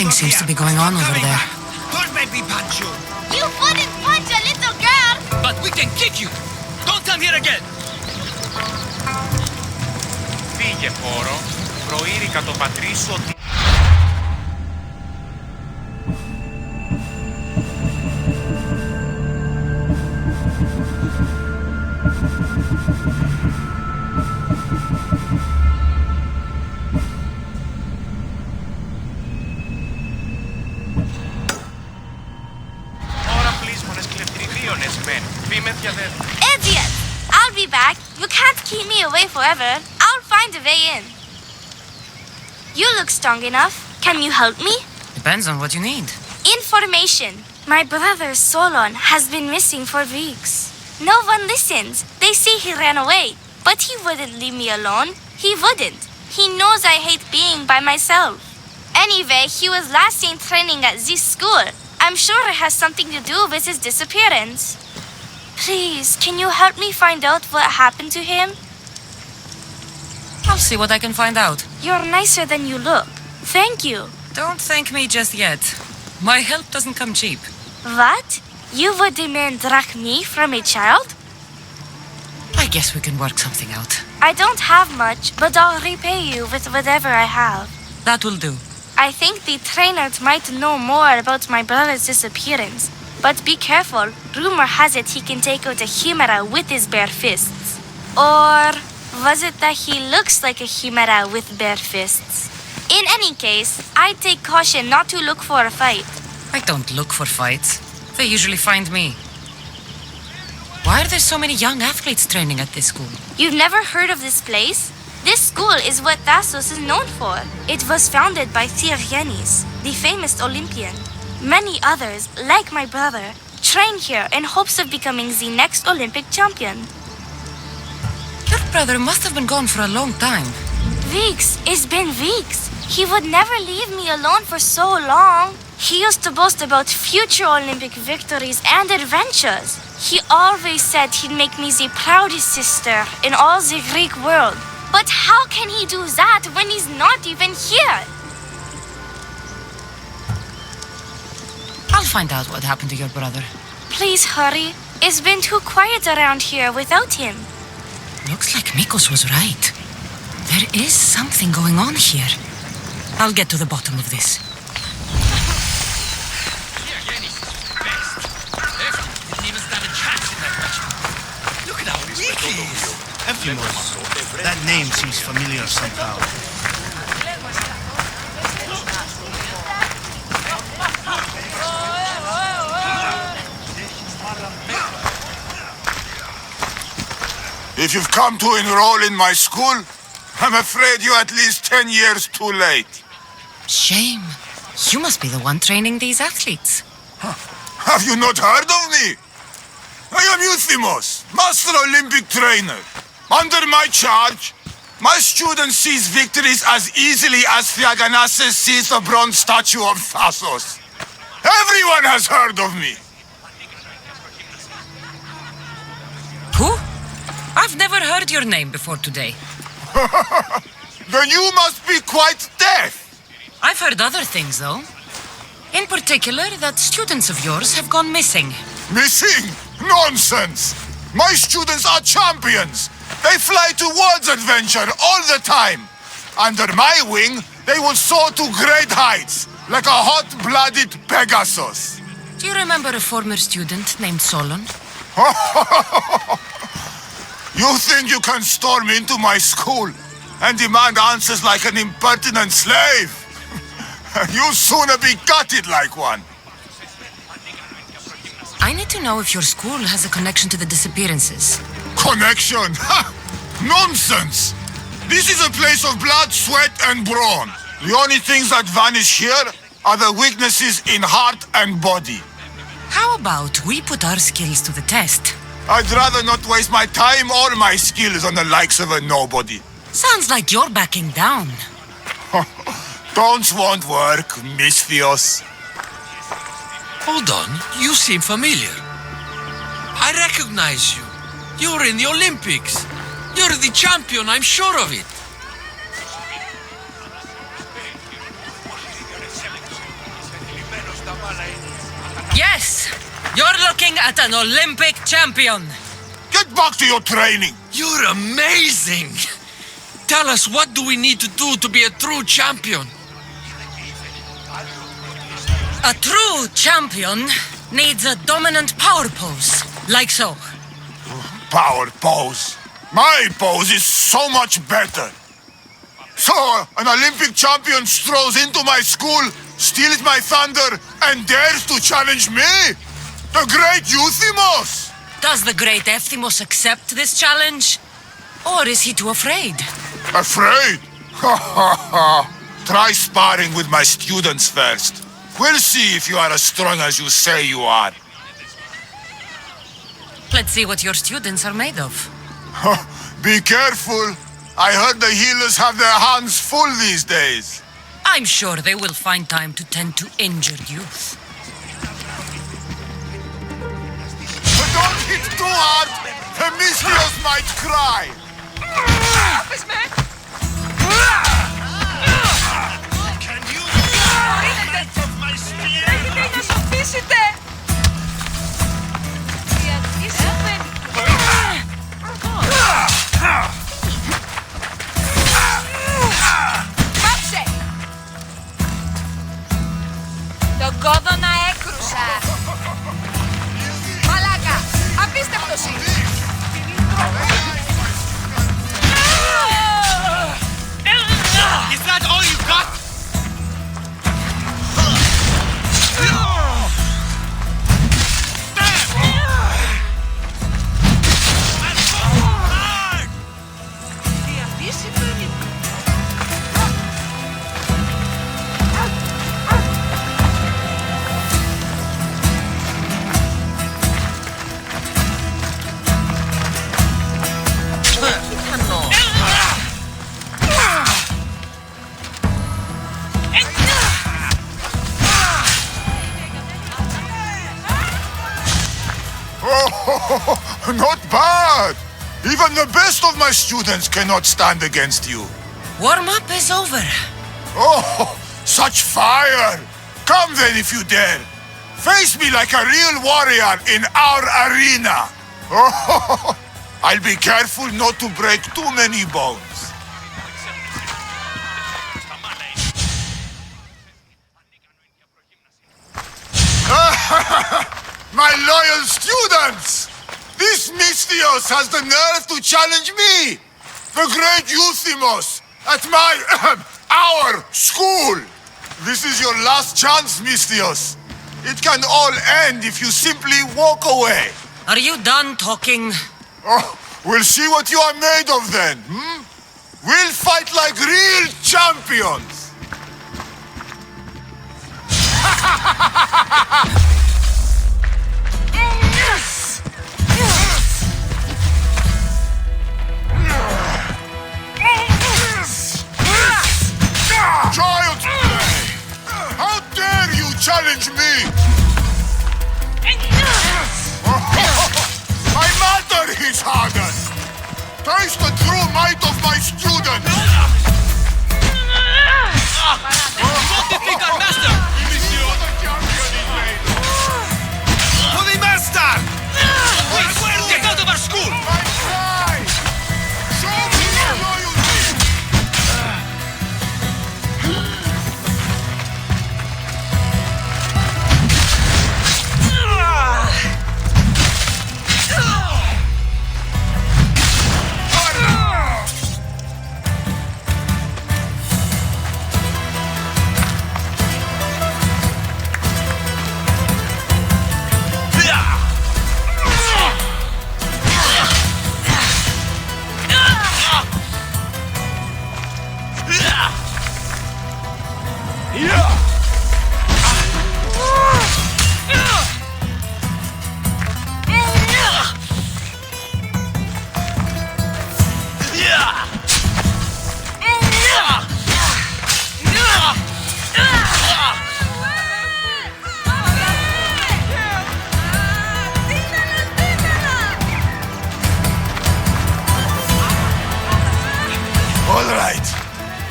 Something seems to be going on over there. Don't make me punch you. You wouldn't punch a little girl! But we can kick you. Don't come here again. Φύγε, χώρο. Προείρικα το πατρί σου ότι... Idiot! I'll be back. You can't keep me away forever. I'll find a way in. You look strong enough. Can you help me? Depends on what you need. Information. My brother Solon has been missing for weeks. No one listens. They say he ran away. But he wouldn't leave me alone. He wouldn't. He knows I hate being by myself. Anyway, he was last seen training at this school. I'm sure it has something to do with his disappearance. Please, can you help me find out what happened to him? I'll see what I can find out. You're nicer than you look. Thank you. Don't thank me just yet. My help doesn't come cheap. What? You would demand drachmi from a child? I guess we can work something out. I don't have much, but I'll repay you with whatever I have. That will do. I think the trainers might know more about my brother's disappearance. But be careful. Rumor has it he can take out a chimera with his bare fists. Or was it that he looks like a chimera with bare fists? In any case, I take caution not to look for a fight. I don't look for fights. They usually find me. Why are there so many young athletes training at this school? You've never heard of this place? This school is what Thassos is known for. It was founded by Theogenes, the famous Olympian. Many others, like my brother, train here in hopes of becoming the next Olympic champion. Your brother must have been gone for a long time. Weeks. It's been weeks. He would never leave me alone for so long. He used to boast about future Olympic victories and adventures. He always said he'd make me the proudest sister in all the Greek world. But how can he do that when he's not even here? I'll find out what happened to your brother. Please hurry. It's been too quiet around here without him. Looks like Mikos was right. There is something going on here. I'll get to the bottom of this. Look at how weak he is. Ephimos. That name seems familiar somehow. If you've come to enroll in my school, I'm afraid you're at least 10 years too late. Shame. You must be the one training these athletes. Have you not heard of me? I am Euthymos, Master Olympic Trainer. Under my charge, my student sees victories as easily as Theogenes sees the bronze statue of Thassos. Everyone has heard of me. Who? I've never heard your name before today. Then you must be quite deaf. I've heard other things, though. In particular, that students of yours have gone missing. Missing? Nonsense! My students are champions. They fly towards adventure all the time. Under my wing, they will soar to great heights, like a hot-blooded Pegasus. Do you remember a former student named Solon? You think you can storm into my school and demand answers like an impertinent slave? You'll sooner be gutted like one. I need to know if your school has a connection to the disappearances. Connection? Nonsense! This is a place of blood, sweat, and brawn. The only things that vanish here are the weaknesses in heart and body. How about we put our skills to the test? I'd rather not waste my time or my skills on the likes of a nobody. Sounds like you're backing down. Don't want work, Misthios. Hold on, you seem familiar. I recognize you. You're in the Olympics. You're the champion, I'm sure of it. Yes, you're looking at an Olympic champion. Get back to your training. You're amazing! Tell us, what do we need to do to be a true champion? A true champion needs a dominant power pose, like so. Power pose. My pose is so much better. So, an Olympic champion strolls into my school, steals my thunder, and dares to challenge me? The great Euthymos! Does the great Euthymos accept this challenge? Or is he too afraid? Afraid? Ha ha ha. Try sparring with my students first. We'll see if you are as strong as you say you are. Let's see what your students are made of. Be careful. I heard the healers have their hands full these days. I'm sure they will find time to tend to injured youth. But don't hit too hard. The Mystios might cry. Can you get off my spear? Πάψε! Τον κόδωνα έκρουσα. Μαλάκα, απίστευτος είναι. Is that all you got? Oh, not bad. Even the best of my students cannot stand against you. Warm-up is over. Oh, such fire! Come then if you dare. Face me like a real warrior in our arena. Oh, I'll be careful not to break too many bones. My loyal students! This Mystios has the nerve to challenge me, the great Euthymos, at our school. This is your last chance, Mystios. It can all end if you simply walk away. Are you done talking? Oh, we'll see what you are made of then, We'll fight like real champions. Child's play! How dare you challenge me? My matter is hardened. Taste the true might of my students. What do you think our master? The champion is made. For the master! Get out of our school! My pride! Show me your loyalty!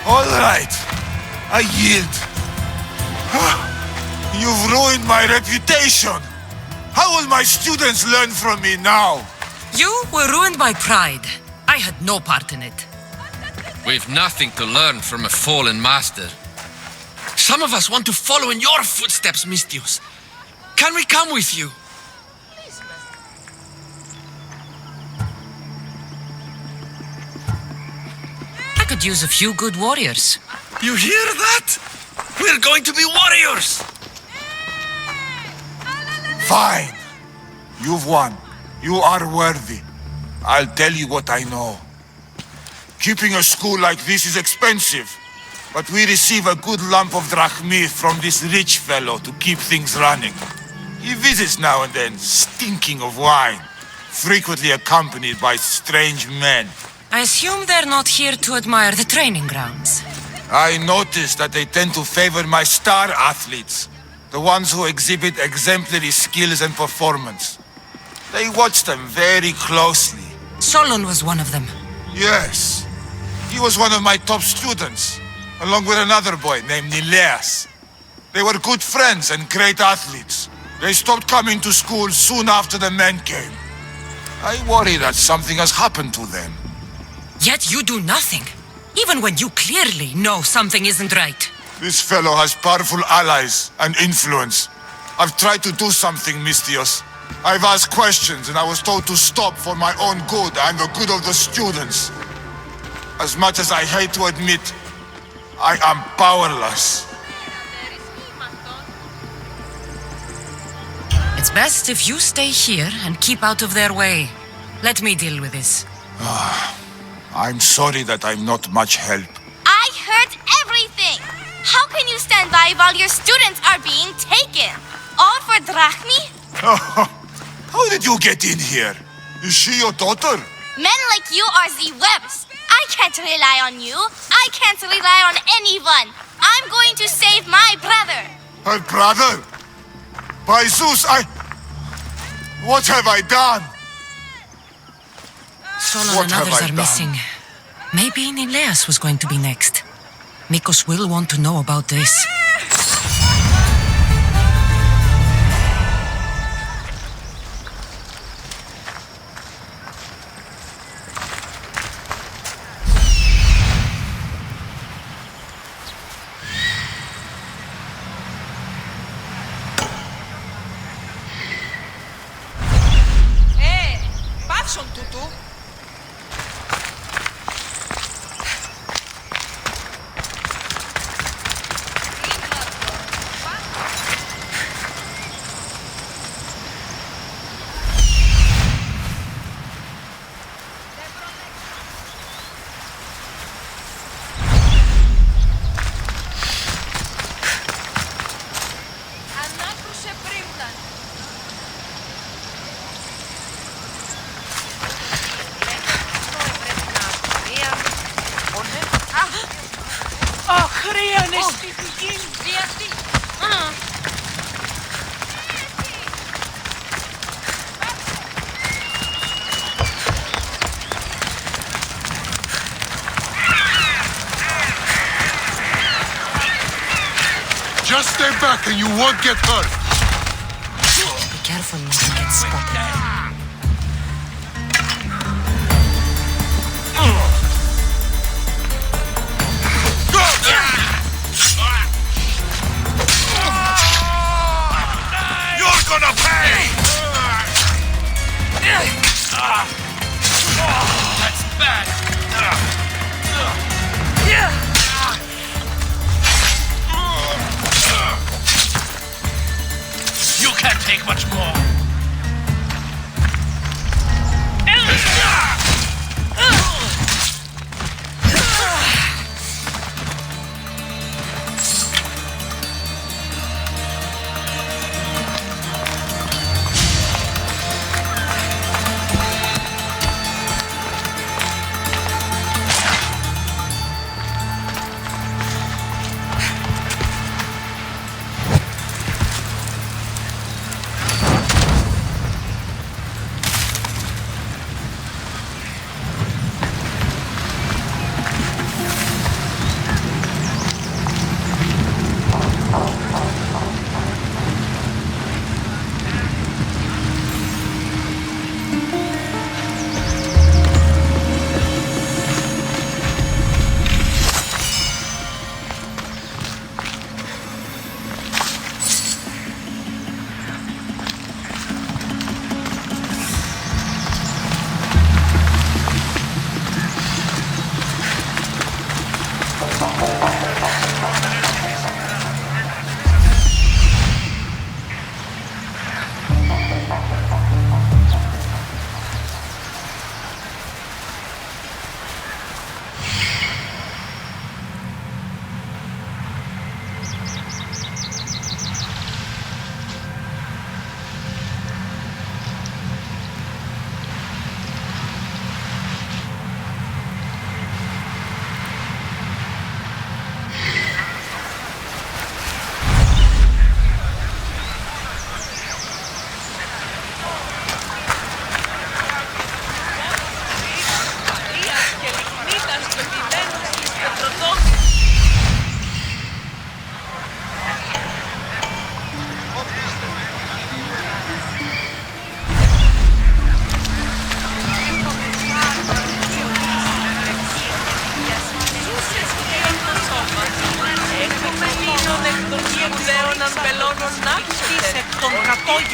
All right. I yield. You've ruined my reputation. How will my students learn from me now? You were ruined by pride. I had no part in it. We've nothing to learn from a fallen master. Some of us want to follow in your footsteps, Mistios. Can we come with you? I could use a few good warriors. You hear that? We're going to be warriors! Fine. You've won. You are worthy. I'll tell you what I know. Keeping a school like this is expensive, but we receive a good lump of drachmi from this rich fellow to keep things running. He visits now and then, stinking of wine, frequently accompanied by strange men. I assume they're not here to admire the training grounds. I noticed that they tend to favor my star athletes, the ones who exhibit exemplary skills and performance. They watch them very closely. Solon was one of them. Yes, he was one of my top students, along with another boy named Nileas. They were good friends and great athletes. They stopped coming to school soon after the men came. I worry that something has happened to them. Yet you do nothing, even when you clearly know something isn't right. This fellow has powerful allies and influence. I've tried to do something, Mistios. I've asked questions and I was told to stop for my own good and the good of the students. As much as I hate to admit, I am powerless. It's best if you stay here and keep out of their way. Let me deal with this. I'm sorry that I'm not much help. I heard everything. How can you stand by while your students are being taken? All for drachmi? How did you get in here? Is she your daughter? Men like you are the webs. I can't rely on you. I can't rely on anyone. I'm going to save my brother. Her brother? By Zeus, what have I done? Solon What and have others I are done? missing. Maybe Nileas was going to be next. Mikos will want to know about this. Πάψον τούτου. Ανάκρουσε πρίμναν. Χρειάνε στη πηγή. Διαστή. Just stay back and you won't get hurt. Be careful not to get spotted. You're gonna pay! That's bad! You can't take much more!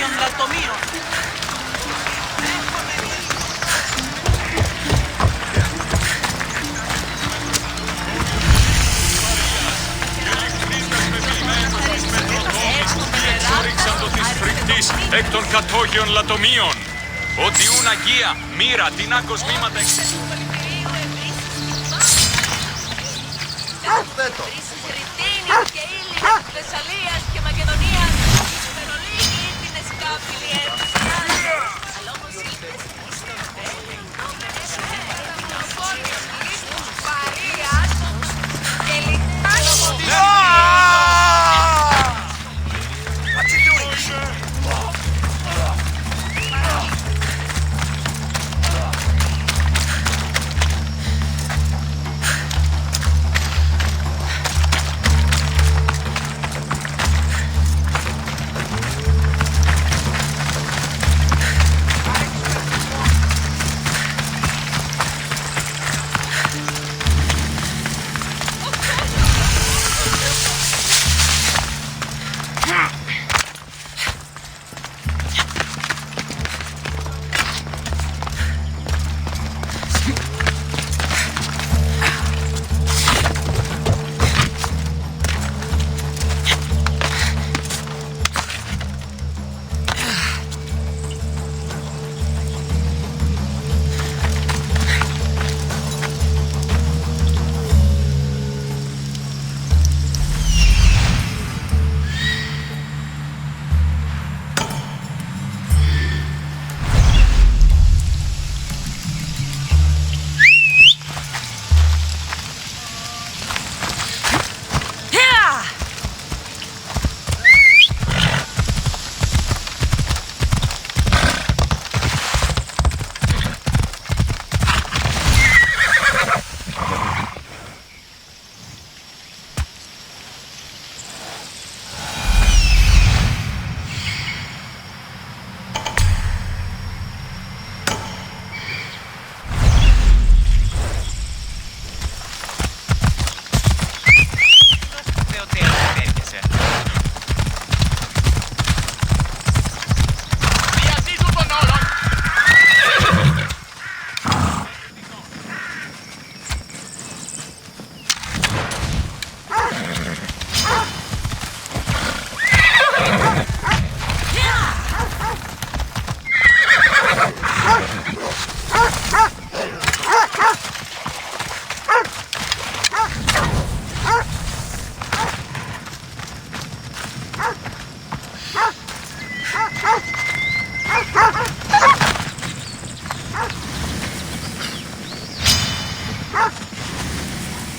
κατόχιον λατομείων. Εξόριξαντο της φρικτής εκ των κατόχιων λατομείων. Ότι ούν αγία, μοίρα, την ακοσμήματα Κριτίνης και Ήλιας, Θεσσαλίας και Μακεδονίας, Μερολίνη, την εσκάπηλη έψια. Αλλά όμως ήλθες στο έλεγχομενες πόλης λίστους Παρίας και λιχτάς.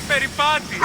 Περιπάτη!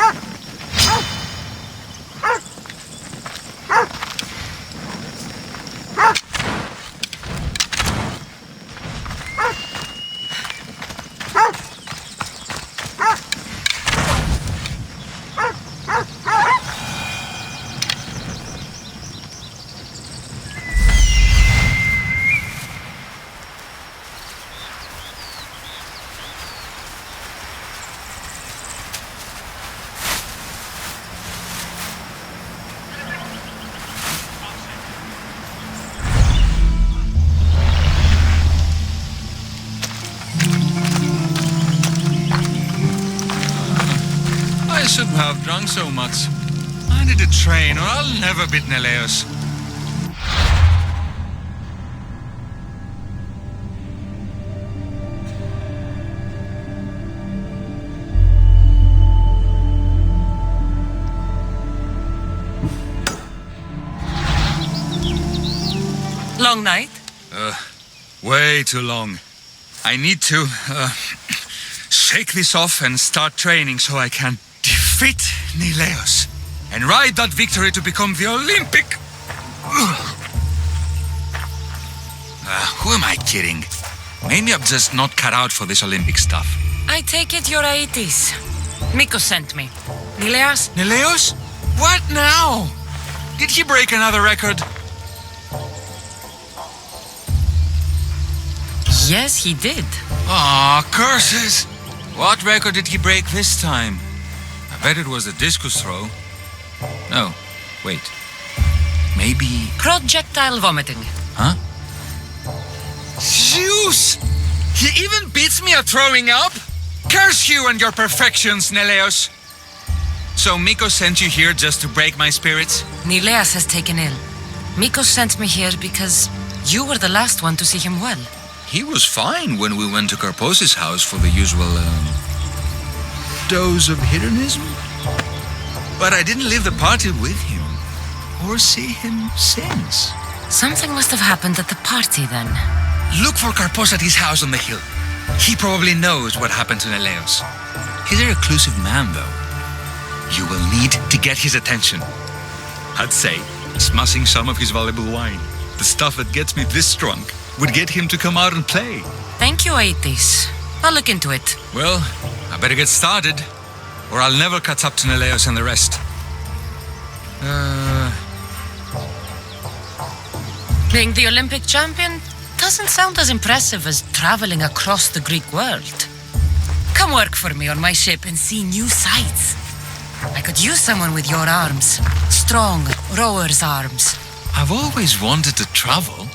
I shouldn't have drunk so much. I need a train or I'll never beat Neleos. Long night? Way too long. I need to shake this off and start training so I can defeat Neleos and ride that victory to become the Olympic. Who am I kidding? Maybe I'm just not cut out for this Olympic stuff. I take it you're Aetis. Miko sent me. Nileas? Neleos? What now? Did he break another record? Yes, he did. Aw, curses! What record did he break this time? I bet it was the discus throw. No, wait. Maybe... Projectile vomiting. Huh? Zeus! He even beats me at throwing up? Curse you and your perfections, Neleos! So Miko sent you here just to break my spirits? Nileas has taken ill. Miko sent me here because you were the last one to see him well. He was fine when we went to Karpos' house for the usual, dose of hedonism. But I didn't leave the party with him, or see him since. Something must have happened at the party then. Look for Karpos at his house on the hill. He probably knows what happened to Neleos. He's a reclusive man, though. You will need to get his attention. I'd say, smashing some of his valuable wine, the stuff that gets me this drunk, would get him to come out and play. Thank you, Aetis. I'll look into it. Well, I better get started, or I'll never catch up to Neleos and the rest. Being the Olympic champion doesn't sound as impressive as traveling across the Greek world. Come work for me on my ship and see new sights. I could use someone with your arms. Strong, rower's arms. I've always wanted to travel.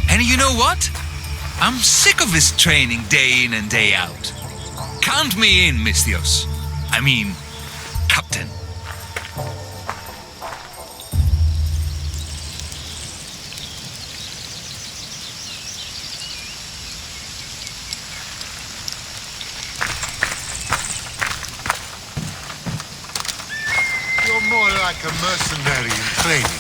And you know what? I'm sick of this training day in and day out. Count me in, Misthios. I mean, Captain. You're more like a mercenary in training.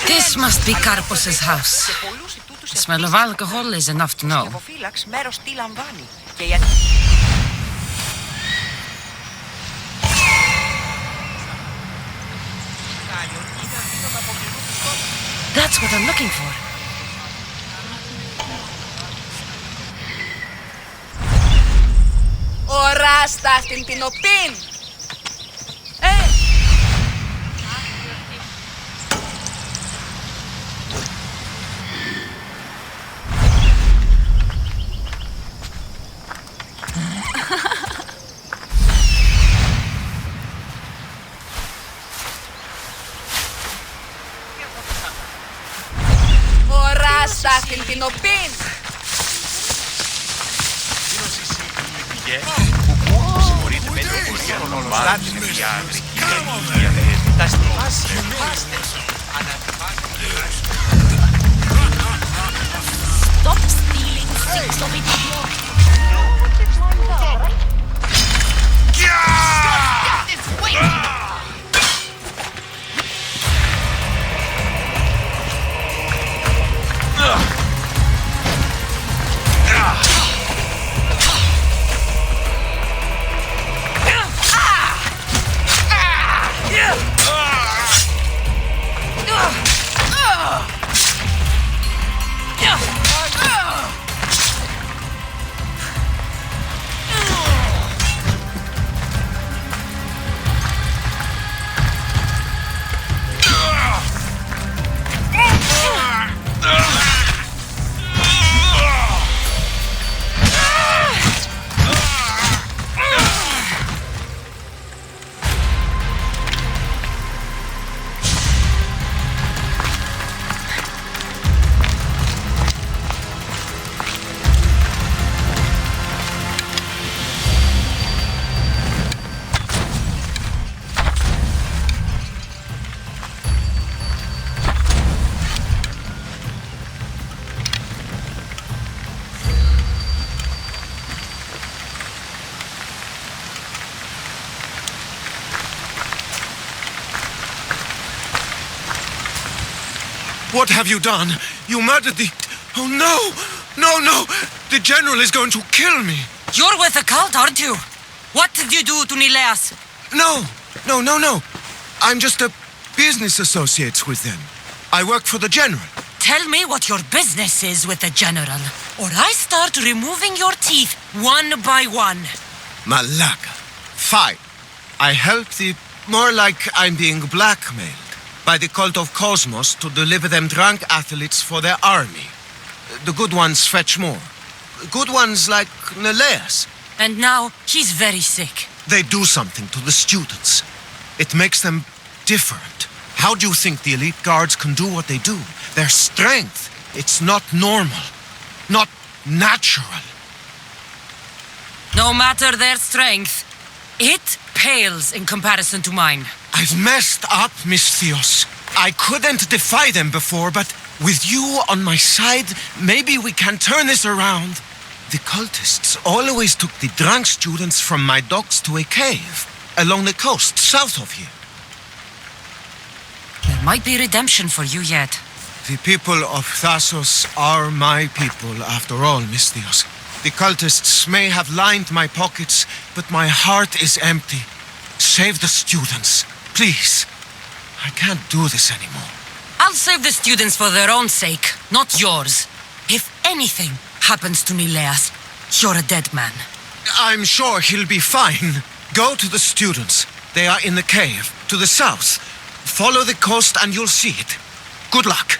This must be Karpos' house. The smell of alcohol is enough to know. That's what I'm looking for. Οράστα στην Τινοπίν! Οράστα στην Τινοπίν! Stop stealing 6 of it. What have you done? You murdered the... Oh, no! No, no! The general is going to kill me! You're with the cult, aren't you? What did you do to Nileas? No. I'm just a business associate with them. I work for the general. tell me what your business is with the general, or I start removing your teeth one by one. Malaka. Fine. I help the... more like I'm being blackmailed by the cult of Cosmos to deliver them drunk athletes for their army. The good ones fetch more. Good ones like Neleus. And now he's very sick. They do something to the students. It makes them different. How do you think the elite guards can do what they do? Their strength. It's not normal. Not natural. No matter their strength, it pales in comparison to mine. I've messed up, Misthios. I couldn't defy them before, but with you on my side, maybe we can turn this around. The cultists always took the drunk students from my docks to a cave along the coast south of here. There might be redemption for you yet. The people of Thassos are my people, after all, Misthios. The cultists may have lined my pockets, but my heart is empty. Save the students, please. I can't do this anymore. I'll save the students for their own sake, not yours. If anything happens to Nileas, you're a dead man. I'm sure he'll be fine. Go to the students. They are in the cave, to the south. Follow the coast and you'll see it. Good luck.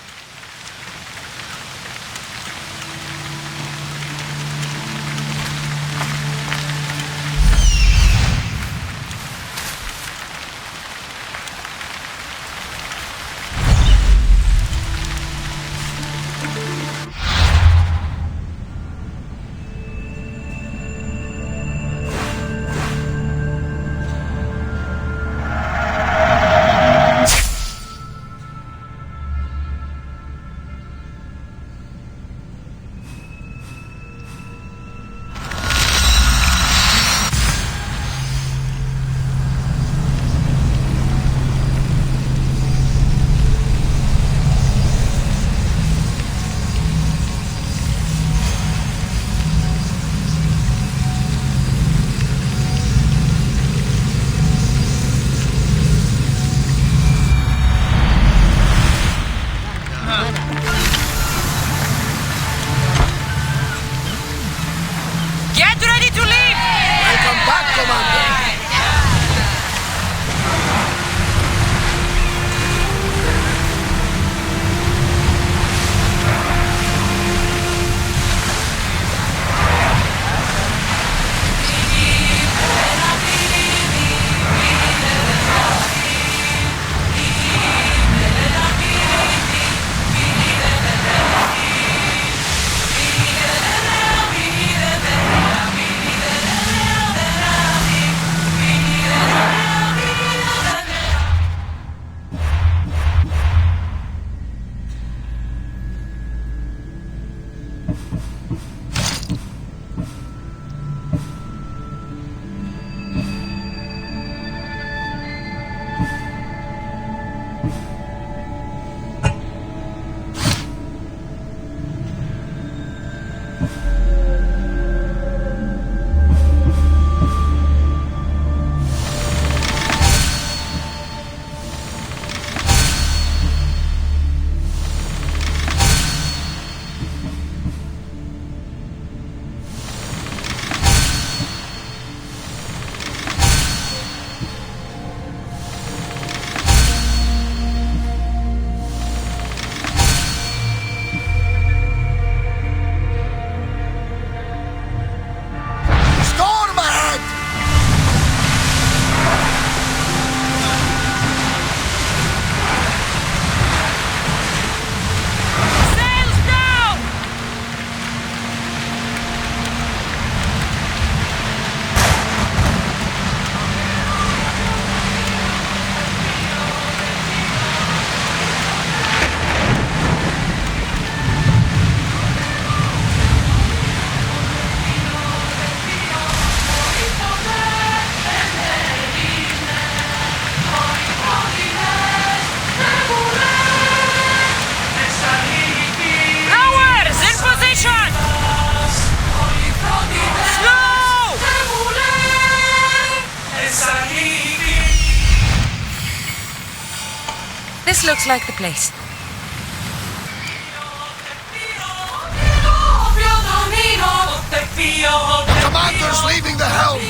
This looks like the place. Commander's leaving the helm!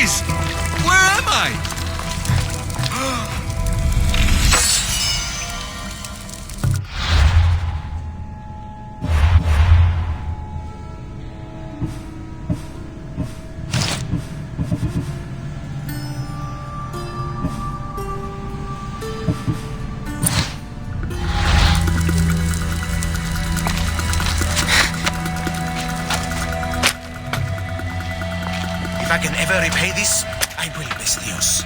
Please! Where am I? If I can ever repay this, I will, Misthios.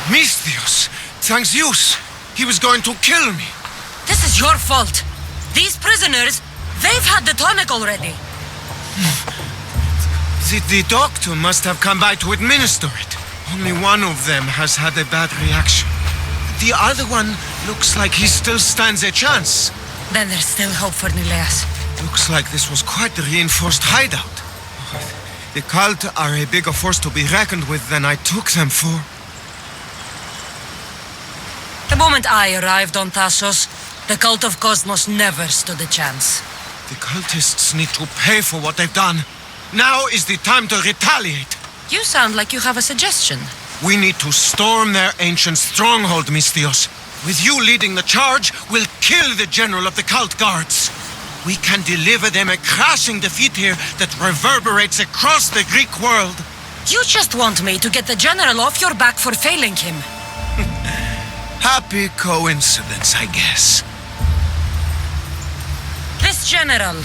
Misthios! Thanks Zeus! He was going to kill me! This is your fault. These prisoners, they've had the tonic already. The doctor must have come by to administer it. Only one of them has had a bad reaction. The other one looks like he still stands a chance. Then there's still hope for Nileas. Looks like this was quite a reinforced hideout. The cult are a bigger force to be reckoned with than I took them for. The moment I arrived on Thassos, the cult of Cosmos never stood a chance. The cultists need to pay for what they've done. Now is the time to retaliate. You sound like you have a suggestion. We need to storm their ancient stronghold, Misthios. With you leading the charge, we'll kill the general of the cult guards. We can deliver them a crashing defeat here that reverberates across the Greek world. You just want me to get the general off your back for failing him. Happy coincidence, I guess. This general,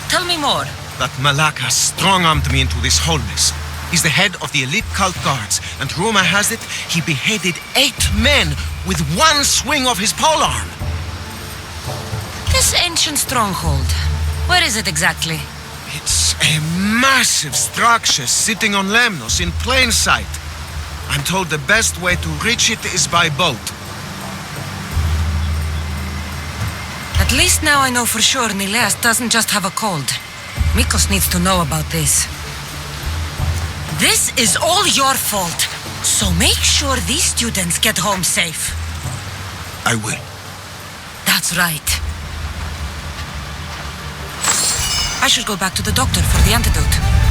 tell me more. That Malaka strong-armed me into this wholeness. He's the head of the elite cult guards, and rumor has it he beheaded 8 men with one swing of his polearm. This ancient stronghold, where is it exactly? It's a massive structure sitting on Lemnos in plain sight. I'm told the best way to reach it is by boat. At least now I know for sure Nileas doesn't just have a cold. Mikos needs to know about this. This is all your fault. So make sure these students get home safe. I will. That's right. I should go back to the doctor for the antidote.